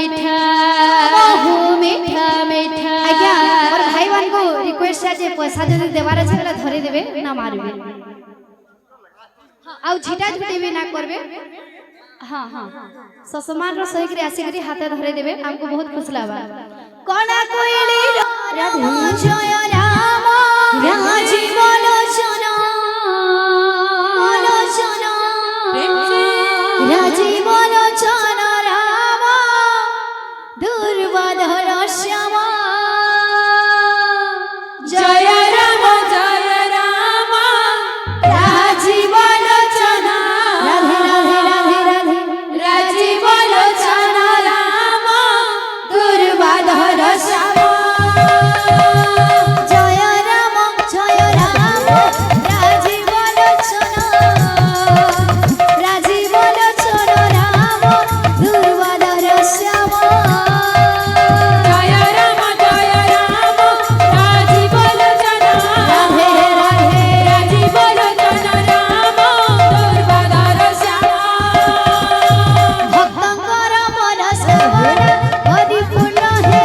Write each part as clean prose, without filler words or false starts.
মিঠা বহু মিঠা মিঠা আজ্ঞা মোর ভাই মানকু রিকোয়েস্ট আছে পয়সা যদি দেবার আছে তাহলে ধরে দেবে না মারবে আউ ঝিটা ঝুটি भी ना করবে हाँ हाँ ससमान रो सही करे आसी करी हाथे धरे देबे हमको बहुत खुश लागा कोना कोइली राधा जय राम राजीवन लोचना लोचना राजीवन लोचना राम दुर्वाधर श्यामा जय राम राजीवन लोचना राधे राधे राधे राधे राजीवन लोचना राम दुर्वाधर श्यामा जय राम राजीवन लोचना राजीवन लोचना राम दुर्वाधर श्यामा जय राम राजीवन लोचना राधे राधे राजीवन लोचना राम दुर्वाधर श्यामा भक्तंकर मन सेवन परिपूर्ण हे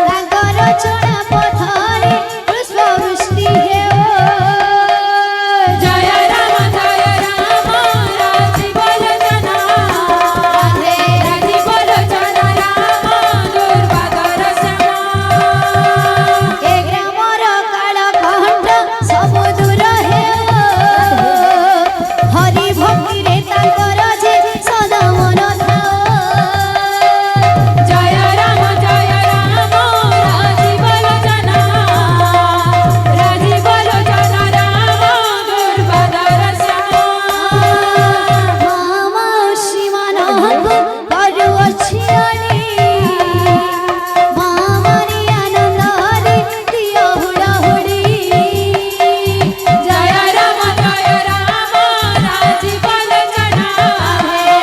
तांकर चोणा पथरे पुष्पवृष्टि हे जय राम राजीवन लोचना राधे राजीवन लोचना राम दुर्वाधर श्यामा ए ग्रामर कालकंठ सब दूर हे हरि भक्ति रे तांकर जे सदा मन थाओ जय राम राजीवन लोचना राजीवन लोचना राम दुर्वाधर श्यामा मामाउसी मानहु करु अछियानी मामारी आनंद हरि दिय हुड़ा हुड़ी जय राम राजीवन लोचना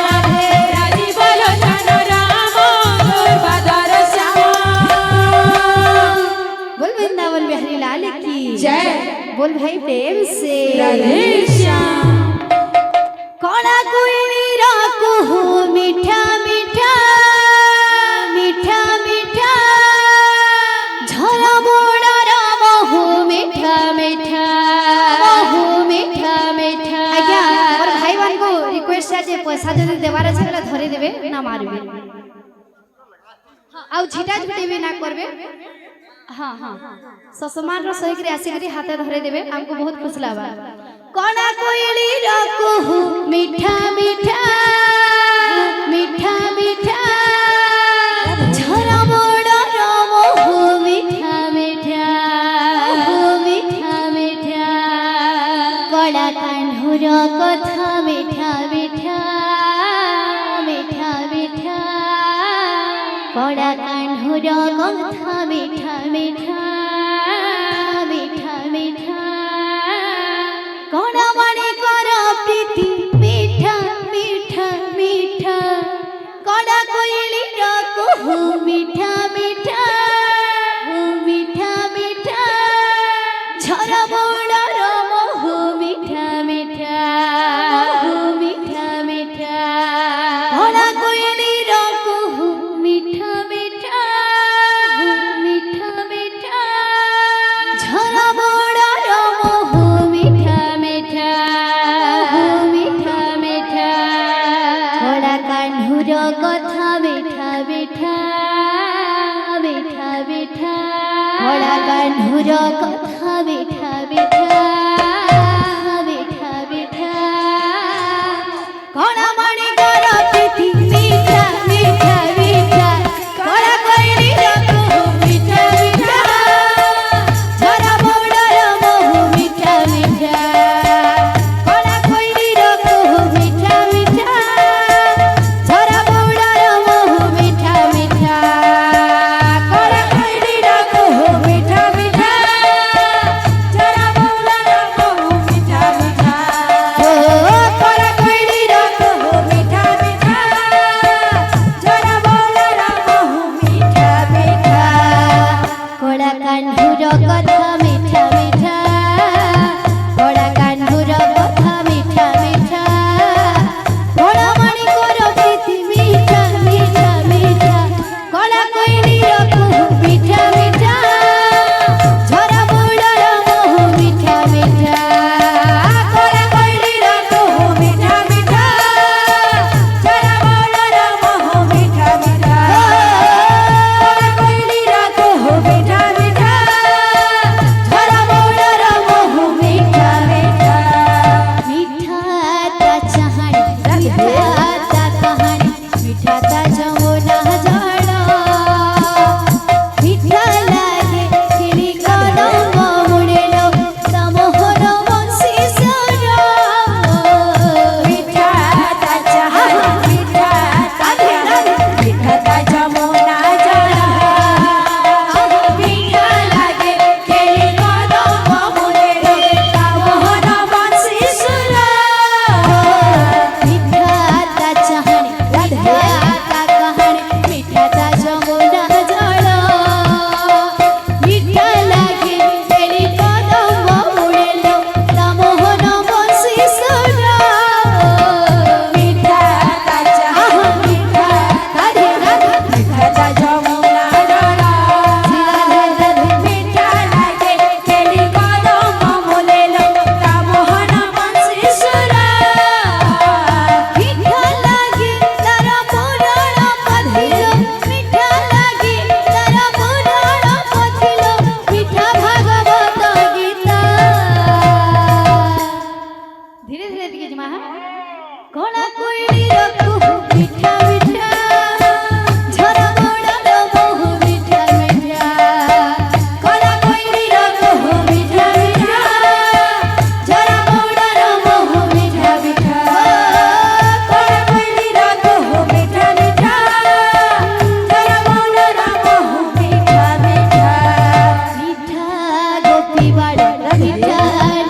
राधे राजीवन लोचना राम दुर्वाधर श्यामा बोल वृंदावन बिहारी लाल की जय बोल भाई प्रेम से राधे श्याम कोना कोइली राकू मीठा मीठा मीठा मीठा झरा बोड़ा राम हो मीठा मीठा बहु मीठा मीठा आज्ञा मोर भाई मानकु रिक्वेस्ट আছে পয়সা যদি দেবার আছে তাহলে ধরে দেবে না মারবে আউ ঝিটা ঝুটি भी ना করবে हाँ हाँ ससमान रो सही करे आसी करी हाथे धरे देबे हमको बहुत खुश लागा कोना कोइली राकू मीठा मीठा मीठा मीठा झरा बोड़ा राम हो मीठा मीठा मीठा मीठा कड़ा कान्हुर कथा मीठा मीठा मीठा मीठा कड़ा कान्हुर कथा मीठा मीठा मीठा मीठा कड़ा माने कर प्रीति मीठा मीठा मीठा कड़ा कोइली राकू मीठा मीठा मीठा मीठा झरा बोड़ा राम हो मीठा मीठा मीठा मीठा कड़ा कोइली राकू मीठा मीठा मीठा मीठा झरा बोड़ा राम हो मीठा मीठा मीठा मीठा कड़ा कान्हुर कथा मीठा मीठा मीठा मीठा कड़ा कान्हुर कथा मीठा मीठा मीठा मीठा कड़ा माने कर प्रीति मीठा मीठा मीठा कड़ा कोइली राकू मीठा मीठा झरा बोड़ा राम हो मीठा मीठा कड़ा कोइली राकू मीठा मीठा झरा बोड़ा राम हो मीठा मीठा कड़ा कोइली राकू मीठा मीठा मिठाता जमुना जड़ा मिठा लागे किनी कदम मुड़ेलो तमोहर बंसी सरा मिठाता चाहा मिठाता जमुना जड़ा मिठा लागे किनी कदम मुड़ेलो तमोहर बंसी सरा मिठाता चाहनी राधा कहानी मिठाता जमुना जड़ा मिठा लागे तेरी कदम मुड़ेलो तमोहर बंसी सरा मिठाता चाहनी मिठाता जमुना जड़ा मिठा लागे तेरी कदम मुड़ेलो तमोहर बंसी सरा मिठा लागे तारा पुराण पथिलो मिठा लागे तारा पुराण पथिलो मिठा भागवत गीता धीरे धीरे दिखे जमा कोना कोइली रखू मिठा मिठा झरा मोड़ा बहु मिठा मिठा कोना कोइली रखू मिठा मिठा झरा मोड़ा बहु मिठा मिठा कोना कोइली रखू मिठा मिठा झरा मोड़ा बहु मिठा मिठा मिठा गोपी बाड़ा मिठा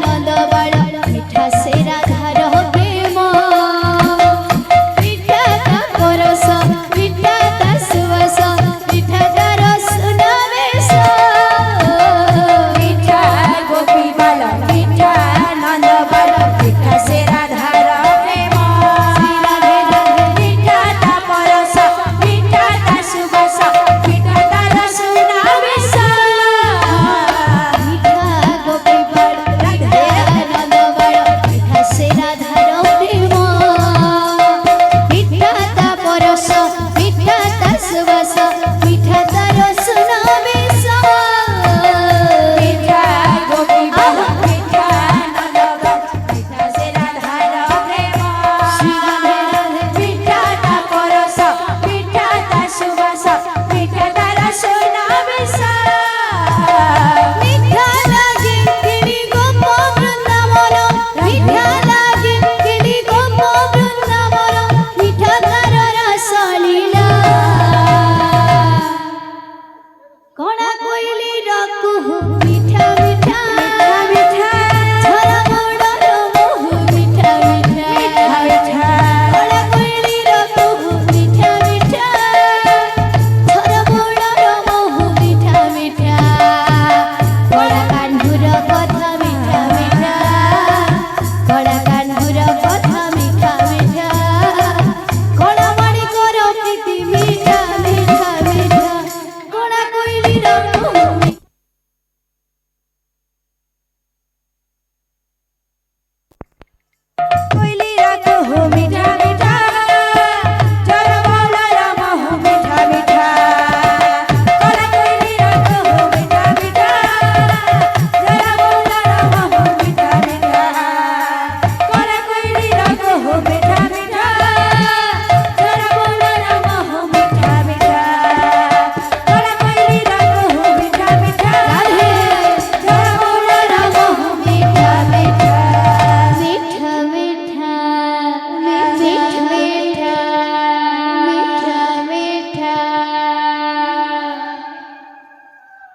नंद बाड़ा मिठा से राधार प्रेम मिठा का परस मिठा का सुवास मिठा का रस नवेश मिठा गोपी बाला मिठा नंद बाला मिठा से राधार प्रेम राधे राधे मिठा का परस मिठा का सुवास मिठा का रस नवेश मिठा गोपी बाला राधे नंद बाला मिठा से राधार प्रेम मिठा का परस मिठा का सुवास मिठा का रस नवेश मिठा गोपी बाला मिठा नंद बाला मिठा से राधार प्रेम राधे राधे मिठा का परस मिठा का सुवास मिठा का रस नवेश मिठा लागे किनी गोप वृंदावन मिठा लागे किनी गोप वृंदावन मिठा तार रस लीला कोना कोइली रखू मिठा मिठा मिठा झरा मोड़ा बहु मिठा मिठा कोना कोइली रखू मिठा मिठा झरा मोड़ा बहु मिठा मिठा कोना कान्हुर कथा मिठा मिठा कोना कान्हुर कथा मिठा मिठा कोना माणिकर प्रीति मिठा मिठा मिठा कोना कोइली रखू कोइली रखू मिठा मिठा झरा मोड़ा बहु मिठा मिठा कोना कोइली रखू मिठा मिठा झरा मोड़ा बहु मिठा मिठा कोना कोइली रखू मिठा मिठा झरा मोड़ा बहु मिठा मिठा कोना कोइली रखू मिठा मिठा राधे झरा मोड़ा बहु मिठा मिठा मिठा मिठा मिठा मिठा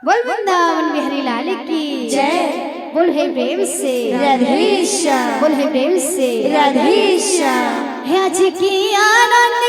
बोल वृंदावन बिहारी लाल की जय बोल है प्रेम से राधेश्याम बोल है प्रेम से राधेश्याम है आज की आनंद